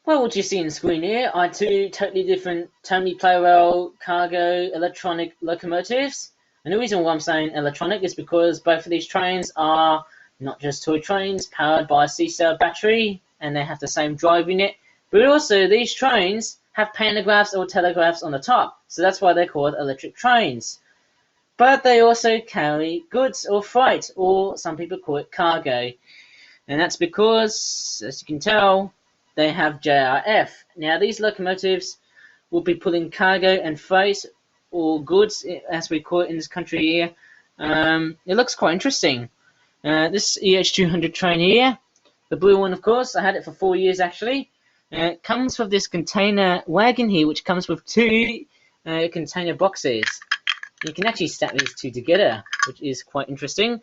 Well, what you see on the screen here are two totally different Tomy Plarail cargo electronic locomotives. And the reason why I'm saying electronic is because both of these trains are not just toy trains powered by a C-cell battery, and they have the same drive unit, but also these trains have pantographs or telegraphs on the top, so that's why they're called electric trains. But they also carry goods or freight, or some people call it cargo. And that's because, as you can tell, they have JRF. Now, these locomotives will be pulling cargo and freight, or goods, as we call it in this country here. It looks quite interesting. This EH200 train here, the blue one, of course, I had it for 4 years actually. It comes with this container wagon here, which comes with two container boxes. You can actually stack these two together, which is quite interesting.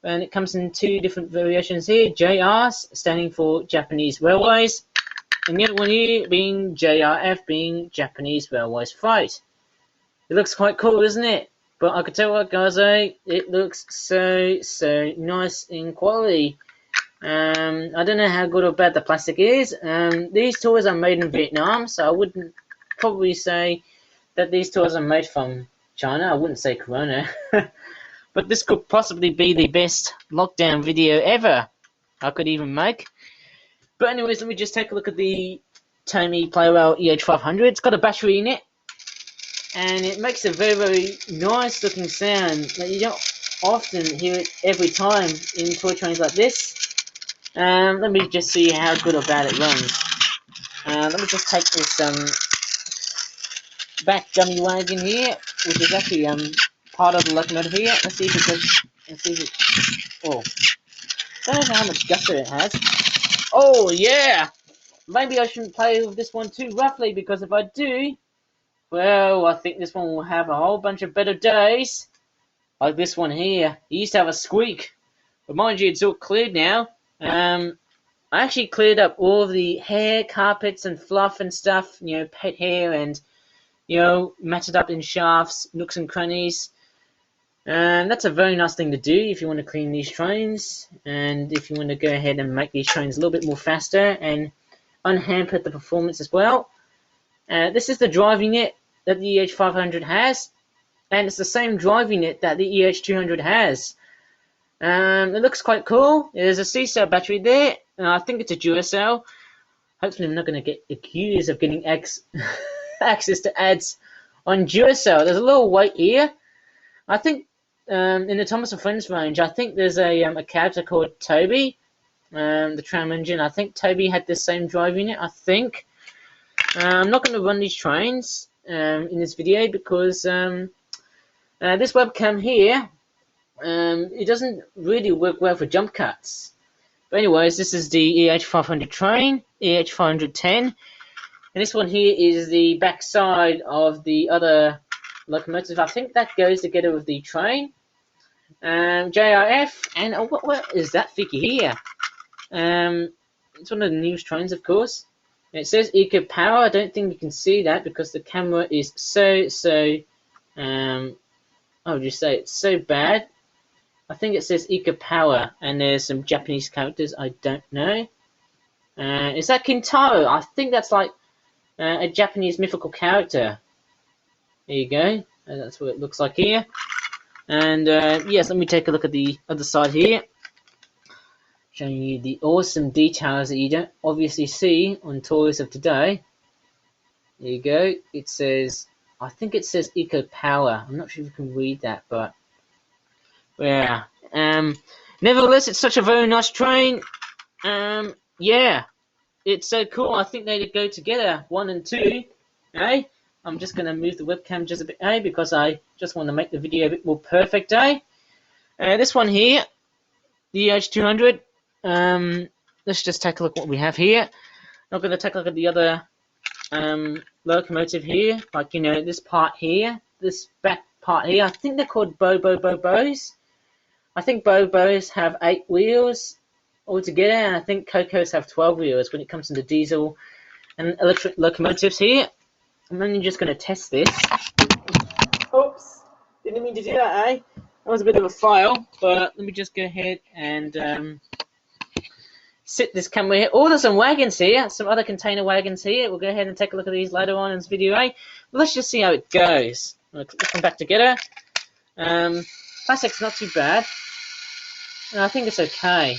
And it comes in two different variations here. JRs, standing for Japanese Railways, and the other one here being JRF, being Japanese Railways Freight. It looks quite cool, isn't it? But I can tell what, guys, it looks so nice in quality. I don't know how good or bad the plastic is. These toys are made in Vietnam, so I wouldn't probably say that these toys are made from China. I wouldn't say Corona. But this could possibly be the best lockdown video ever I could even make. But anyways, let me just take a look at the Tomy Plarail EH500. It's got a battery in it, and it makes a very nice looking sound that you don't often hear it every time in toy trains like this. Let me just see how good or bad it runs. Let me just take this back dummy wagon here, which is actually part of the locomotive here. Let's see if it goes. Let's see if it. Oh, I don't know how much gusto it has. Oh yeah, maybe I shouldn't play with this one too roughly, because if I do, well, I think this one will have a whole bunch of better days. Like this one here. It used to have a squeak, but mind you, it's all cleared now. I actually cleared up all of the hair, carpets, and fluff and stuff. You know, pet hair, and matted up in shafts, nooks and crannies. And that's a very nice thing to do if you want to clean these trains, and if you want to go ahead and make these trains a little bit more faster and unhamper the performance as well. This is the drive unit that the EH500 has, and it's the same drive unit that the EH200 has. It looks quite cool. There's a C-cell battery there, and I think it's a Duracell. Hopefully I'm not going to get accused of getting access to ads on Duracell. There's a little weight here. I think in the Thomas & Friends range, I think there's a character called Toby, the tram engine. I think Toby had the same drive unit, I think. I'm not going to run these trains in this video because this webcam here, it doesn't really work well for jump cuts. But anyways, this is the EH500 train, EH500-10. And this one here is the back side of the other locomotive. I think that goes together with the train. JRF, and what is that figure here? It's one of the newest trains, of course. It says Eco Power. I don't think you can see that because the camera is how would you say, it's so bad. I think it says Eco Power, and there's some Japanese characters I don't know. Is that Kintaro? I think that's like a Japanese mythical character. There you go. That's what it looks like here. And yes, let me take a look at the other side here, showing you the awesome details that you don't obviously see on toys of today. There you go. It says, I think it says Eco Power. I'm not sure if you can read that, but yeah. Nevertheless, it's such a very nice train. Yeah, it's so cool. I think they go together, 1 and 2. Eh? I'm just going to move the webcam just a bit, because I just want to make the video a bit more perfect, This one here, the EH200. Let's just take a look at what we have here. I'm going to take a look at the other locomotive here, like, this part here, this back part here. I think they're called Bobos. I think Bobos have 8 wheels altogether, and I think Cocos have 12 wheels when it comes to the diesel and electric locomotives here. I'm only just going to test this. Oops, didn't mean to do that, That was a bit of a fail, but let me just go ahead and sit this camera here. Oh, there's some wagons here, some other container wagons here. We'll go ahead and take a look at these later on in this video, eh? But let's just see how it goes. I'll click them back together. Plastic's not too bad. And I think it's okay.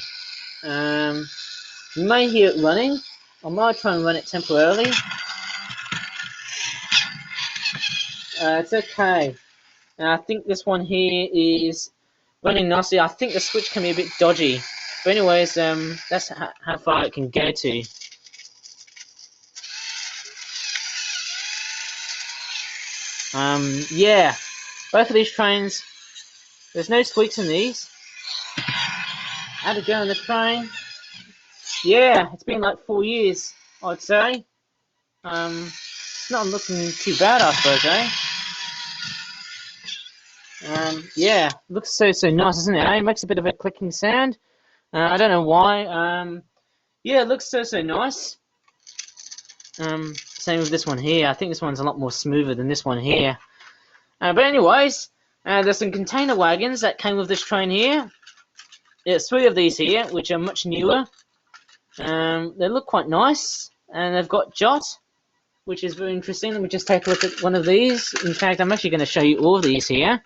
You may hear it running. I might try and run it temporarily. It's okay. And I think this one here is running nicely. I think the switch can be a bit dodgy. But anyways, that's how far it can go to. Yeah, both of these trains, there's no squeaks in these. How'd it go on the train? Yeah, it's been like 4 years, I'd say. It's not looking too bad, I suppose, eh? Yeah, looks so nice, isn't it? It makes a bit of a clicking sound. I don't know why. Yeah, it looks so nice. Same with this one here. I think this one's a lot more smoother than this one here. But anyways, there's some container wagons that came with this train here. There's 3 of these here, which are much newer. They look quite nice, and they've got Jot, which is very interesting. Let me just take a look at one of these. In fact, I'm actually going to show you all of these here.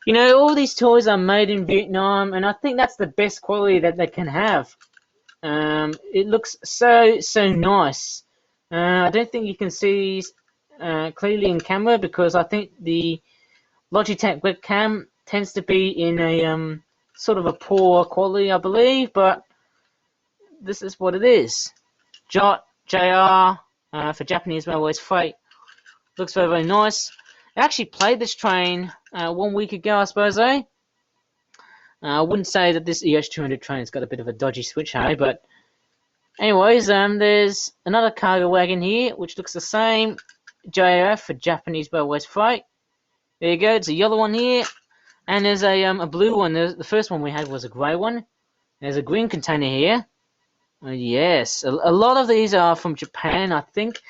You know, all these toys are made in Vietnam, and I think that's the best quality that they can have. It looks so nice. I don't think you can see clearly in camera because I think the Logitech webcam tends to be in a sort of a poor quality, I believe, but this is what it is. Jot, JR, for Japanese Railways Freight. Looks very nice. I actually played this train 1 week ago, I suppose, eh? I wouldn't say that this EH200 train's got a bit of a dodgy switch, eh? But anyways, there's another cargo wagon here, which looks the same. JF for Japanese Railways Freight. There you go, it's a yellow one here. And there's a blue one. The first one we had was a grey one. There's a green container here. Yes, a lot of these are from Japan, I think.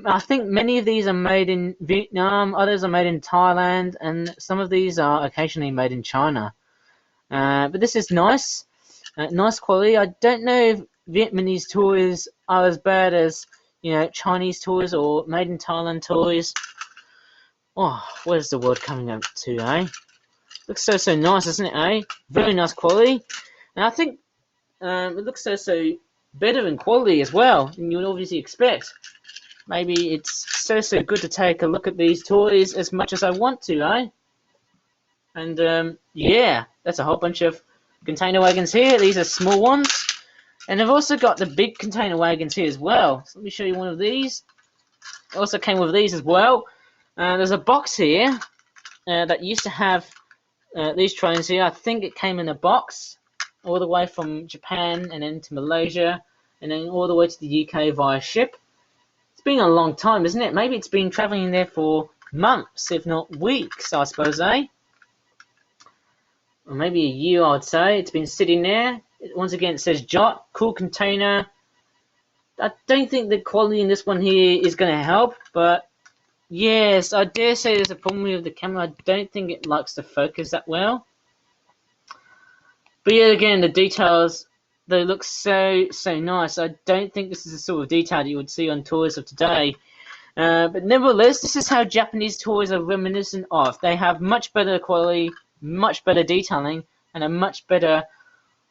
I think many of these are made in Vietnam, others are made in Thailand, and some of these are occasionally made in China. But this is nice, nice quality. I don't know if Vietnamese toys are as bad as, you know, Chinese toys or made in Thailand toys. Oh, where's the word coming up to, eh? Looks so nice, isn't it, eh? Very nice quality. And I think it looks so better in quality as well than you would obviously expect. Maybe it's so good to take a look at these toys as much as I want to, eh? And yeah, that's a whole bunch of container wagons here. These are small ones. And I've also got the big container wagons here as well. So let me show you one of these. It also came with these as well. There's a box here that used to have these trains here. I think it came in a box all the way from Japan and then to Malaysia and then all the way to the UK via ship. It's been a long time, isn't it? Maybe it's been travelling there for months, if not weeks, I suppose, eh? Or maybe a year, I'd say. It's been sitting there. Once again, it says Jot, cool container. I don't think the quality in this one here is going to help, but yes, I dare say there's a problem with the camera. I don't think it likes to focus that well. But yeah, again, the details, they look so nice. I don't think this is the sort of detail that you would see on toys of today. But nevertheless, this is how Japanese toys are reminiscent of. They have much better quality, much better detailing, and a much better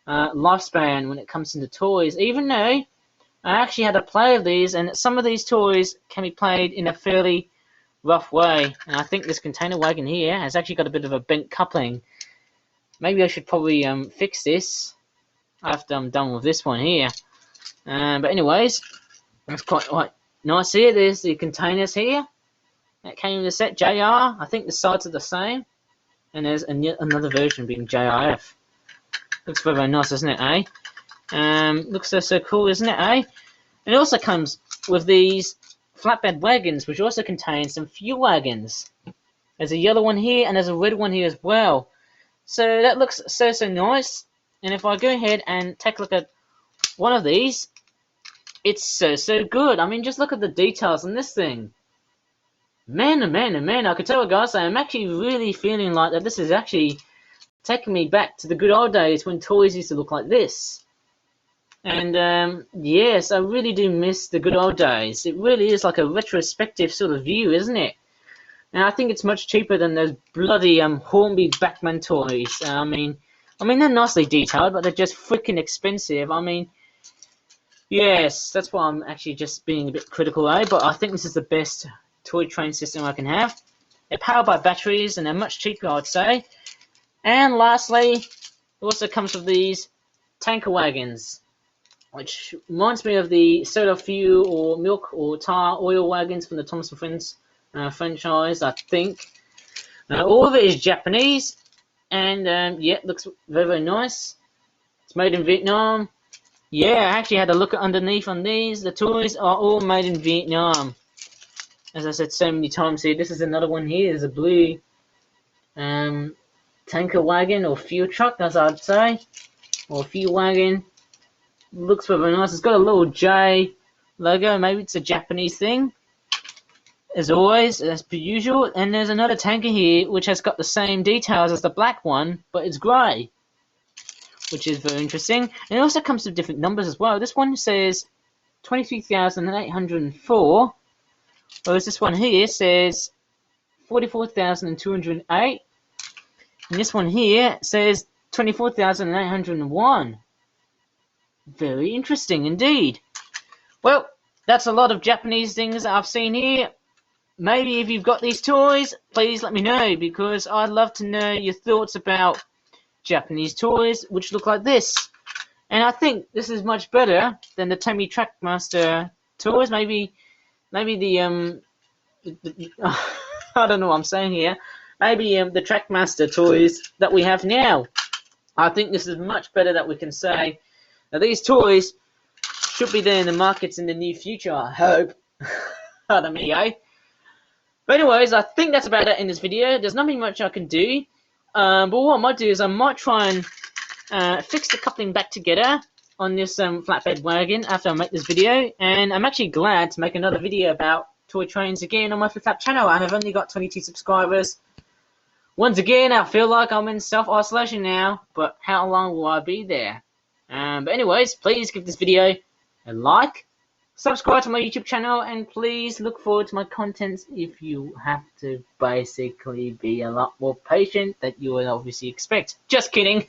lifespan when it comes into toys. Even though I actually had a play of these, and some of these toys can be played in a fairly rough way. And I think this container wagon here has actually got a bit of a bent coupling. Maybe I should probably fix this after I'm done with this one here. But anyways, that's quite nice here. There's the containers here that came in the set, JR. I think the sides are the same. And there's another version being JRF. Looks very nice, doesn't it, eh? Looks so cool, isn't it, eh? And it also comes with these flatbed wagons, which also contain some fuel wagons. There's a yellow one here, and there's a red one here as well. So that looks so nice. And if I go ahead and take a look at one of these, it's so good. I mean, just look at the details on this thing. Man, oh man, oh man, I can tell you guys, I'm actually really feeling like that this is actually taking me back to the good old days when toys used to look like this. And yes, I really do miss the good old days. It really is like a retrospective sort of view, isn't it? And I think it's much cheaper than those bloody Hornby Backman toys. I mean they're nicely detailed, but they're just freaking expensive. I mean, yes, that's why I'm actually just being a bit critical, But I think this is the best toy train system I can have. They're powered by batteries, and they're much cheaper, I'd say. And lastly, it also comes with these tanker wagons, which reminds me of the soda fuel or milk or tar oil wagons from the Thomas & Friends franchise, I think. All of it is Japanese, and yeah, it looks very, very nice. It's made in Vietnam. Yeah, I actually had a look at underneath on these. The toys are all made in Vietnam. As I said so many times here, this is another one here. There's a blue tanker wagon or fuel truck, as I'd say, or fuel wagon. Looks very nice. It's got a little J logo. Maybe it's a Japanese thing, as always, as per usual. And there's another tanker here which has got the same details as the black one, but it's grey, which is very interesting. And it also comes with different numbers as well. This one says 23,804, whereas this one here says 44,208. And this one here says 24,801. Very interesting indeed. Well, that's a lot of Japanese things that I've seen here. Maybe if you've got these toys, please let me know, because I'd love to know your thoughts about Japanese toys which look like this. And I think this is much better than the Tomy Trackmaster toys. Maybe the I don't know what I'm saying here. Maybe the Trackmaster toys that we have now. I think this is much better, that we can say that these toys should be there in the markets in the near future, I hope. Pardon me, eh? But anyways, I think that's about it in this video. There's nothing much I can do. But what I might do is I might try and fix the coupling back together on this flatbed wagon after I make this video. And I'm actually glad to make another video about toy trains again on my FlipFlap channel. I have only got 22 subscribers. Once again, I feel like I'm in self-isolation now, but how long will I be there? But anyways, please give this video a like, subscribe to my YouTube channel, and please look forward to my content if you have to basically be a lot more patient than you would obviously expect. Just kidding.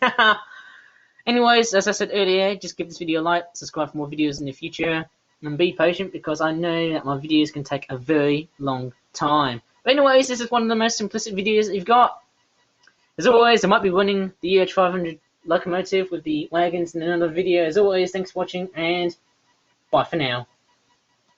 Anyways, as I said earlier, just give this video a like, subscribe for more videos in the future, and be patient, because I know that my videos can take a very long time. But anyways, this is one of the most simplistic videos that you've got. As always, I might be running the EH500 locomotive with the wagons in another video. As always, thanks for watching, and bye for now.